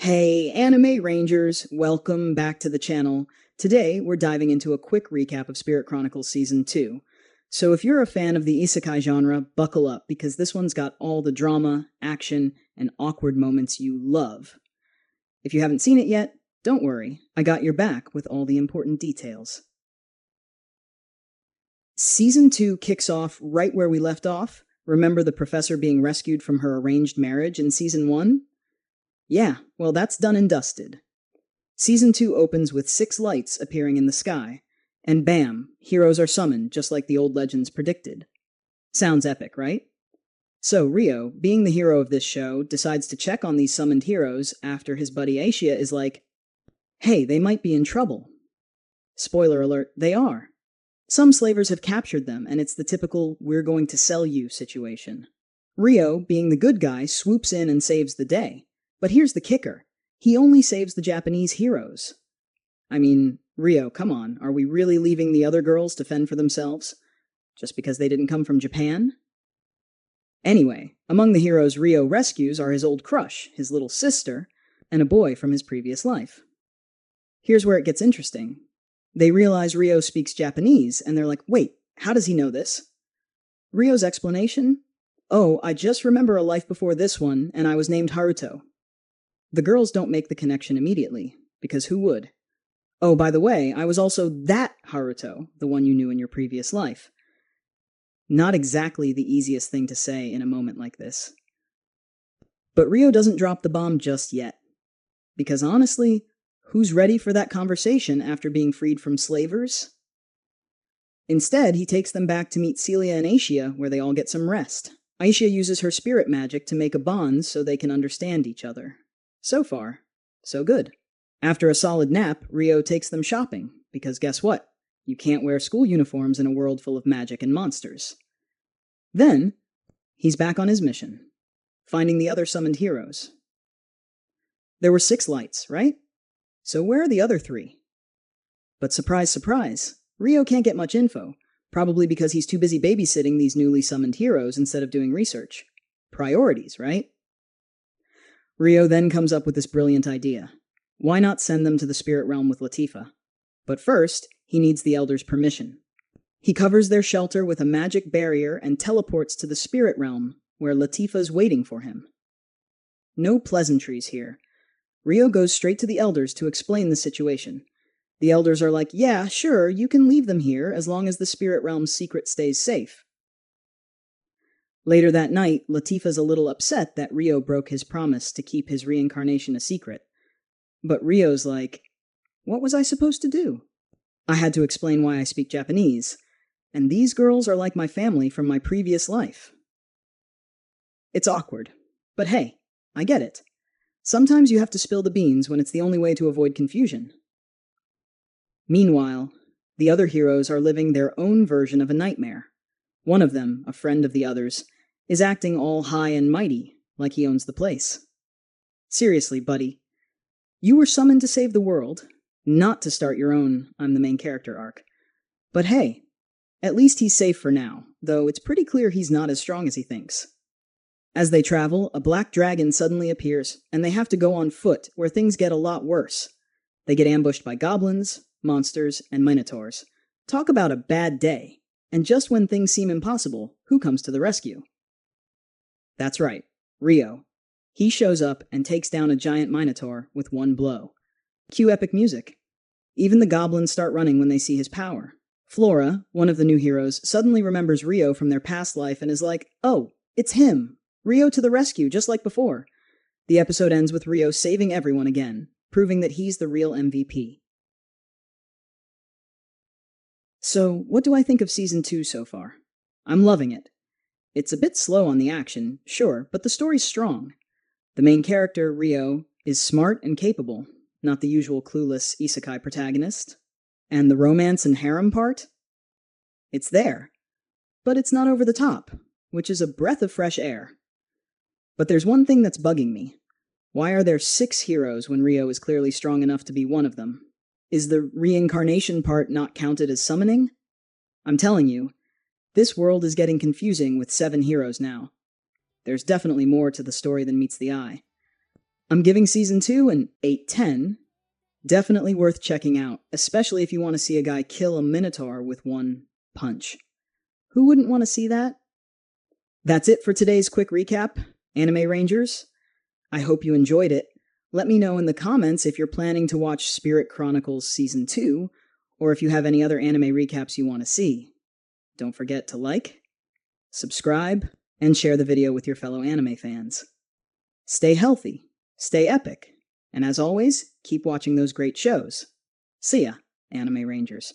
Hey, Anime Rangers, welcome back to the channel. Today, we're diving into a quick recap of Spirit Chronicles Season 2. So if you're a fan of the Isekai genre, buckle up, because this one's got all the drama, action, and awkward moments you love. If you haven't seen it yet, don't worry, I got your back with all the important details. Season 2 kicks off right where we left off. Remember the professor being rescued from her arranged marriage in Season 1? Yeah, well, that's done and dusted. Season 2 opens with 6 lights appearing in the sky, and bam, heroes are summoned just like the old legends predicted. Sounds epic, right? So Rio, being the hero of this show, decides to check on these summoned heroes after his buddy Aishia is like, hey, they might be in trouble. Spoiler alert, they are. Some slavers have captured them, and it's the typical we're going to sell you situation. Rio, being the good guy, swoops in and saves the day. But here's the kicker. He only saves the Japanese heroes. I mean, Rio, come on, are we really leaving the other girls to fend for themselves? Just because they didn't come from Japan? Anyway, among the heroes Rio rescues are his old crush, his little sister, and a boy from his previous life. Here's where it gets interesting. They realize Rio speaks Japanese, and they're like, wait, how does he know this? Rio's explanation? Oh, I just remember a life before this one, and I was named Haruto. The girls don't make the connection immediately, because who would? Oh, by the way, I was also that Haruto, the one you knew in your previous life. Not exactly the easiest thing to say in a moment like this. But Rio doesn't drop the bomb just yet. Because honestly, who's ready for that conversation after being freed from slavers? Instead, he takes them back to meet Celia and Aishia, where they all get some rest. Aishia uses her spirit magic to make a bond so they can understand each other. So far, so good. After a solid nap, Rio takes them shopping, because guess what? You can't wear school uniforms in a world full of magic and monsters. Then, he's back on his mission, finding the other summoned heroes. There were 6 lights, right? So where are the other 3? But surprise, surprise, Rio can't get much info, probably because he's too busy babysitting these newly summoned heroes instead of doing research. Priorities, right? Rio then comes up with this brilliant idea. Why not send them to the spirit realm with Latifa? But first, he needs the Elder's permission. He covers their shelter with a magic barrier and teleports to the spirit realm, where Latifa's waiting for him. No pleasantries here. Rio goes straight to the Elders to explain the situation. The Elders are like, yeah, sure, you can leave them here as long as the spirit realm's secret stays safe. Later that night, Latifa's a little upset that Rio broke his promise to keep his reincarnation a secret. But Rio's like, what was I supposed to do? I had to explain why I speak Japanese, and these girls are like my family from my previous life. It's awkward, but hey, I get it. Sometimes you have to spill the beans when it's the only way to avoid confusion. Meanwhile, the other heroes are living their own version of a nightmare. One of them, a friend of the others, is acting all high and mighty, like he owns the place. Seriously, buddy. You were summoned to save the world, not to start your own I'm the main character arc. But hey, at least he's safe for now, though it's pretty clear he's not as strong as he thinks. As they travel, a black dragon suddenly appears, and they have to go on foot, where things get a lot worse. They get ambushed by goblins, monsters, and minotaurs. Talk about a bad day. And just when things seem impossible, who comes to the rescue? That's right, Rio. He shows up and takes down a giant minotaur with one blow. Cue epic music. Even the goblins start running when they see his power. Flora, one of the new heroes, suddenly remembers Rio from their past life and is like, oh, it's him! Rio to the rescue, just like before. The episode ends with Rio saving everyone again, proving that he's the real MVP. So, what do I think of Season 2 so far? I'm loving it. It's a bit slow on the action, sure, but the story's strong. The main character, Rio, is smart and capable, not the usual clueless isekai protagonist. And the romance and harem part? It's there. But it's not over the top, which is a breath of fresh air. But there's one thing that's bugging me. Why are there 6 heroes when Rio is clearly strong enough to be one of them? Is the reincarnation part not counted as summoning? I'm telling you, this world is getting confusing with 7 heroes now. There's definitely more to the story than meets the eye. I'm giving Season 2 an 8/10. Definitely worth checking out, especially if you want to see a guy kill a minotaur with one punch. Who wouldn't want to see that? That's it for today's quick recap, Anime Rangers. I hope you enjoyed it. Let me know in the comments if you're planning to watch Spirit Chronicles Season 2, or if you have any other anime recaps you want to see. Don't forget to like, subscribe, and share the video with your fellow anime fans. Stay healthy, stay epic, and as always, keep watching those great shows. See ya, Anime Rangers.